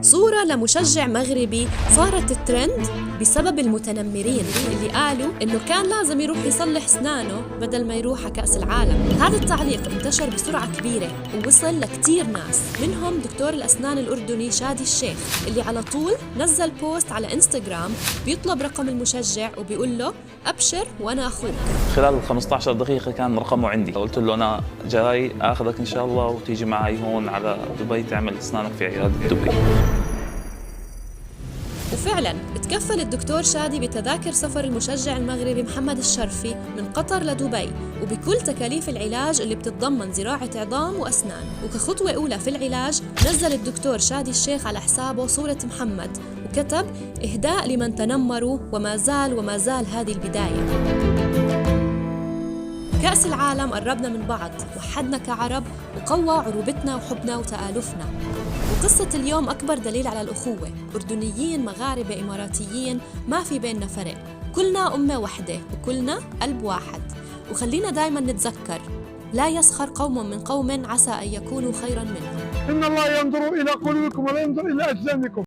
صورة لمشجع مغربي صارت الترند بسبب المتنمرين اللي قالوا إنه كان لازم يروح يصلح أسنانه بدل ما يروح على كأس العالم. هذا التعليق انتشر بسرعة كبيرة ووصل لكتير ناس، منهم دكتور الأسنان الأردني شادي الشيخ اللي على طول نزل بوست على انستغرام بيطلب رقم المشجع وبيقول له أبشر وأنا أخوك. خلال 15 دقيقة كان رقمه عندي، قلت له أنا جاي أخذك إن شاء الله وتيجي معي هون على دبي تعمل أسنانك في عيادة دبي. وفعلا تكفل الدكتور شادي بتذاكر سفر المشجع المغربي محمد الشرفي من قطر لدبي وبكل تكاليف العلاج اللي بتتضمن زراعة عظام وأسنان. وكخطوة أولى في العلاج نزل الدكتور شادي الشيخ على حسابه صورة محمد وكتب إهداء لمن تنمروا وما زال هذه البداية. كأس العالم قربنا من بعض، وحدنا كعرب وقوى عروبتنا وحبنا وتآلفنا. وقصة اليوم أكبر دليل على الأخوة، أردنيين مغاربة إماراتيين ما في بيننا فرق، كلنا أمة وحدة وكلنا قلب واحد. وخلينا دايما نتذكر لا يسخر قوم من قوم عسى أن يكونوا خيرا منهم. إن الله ينظر إلى قلوبكم ولا ينظر إلى أجسامكم.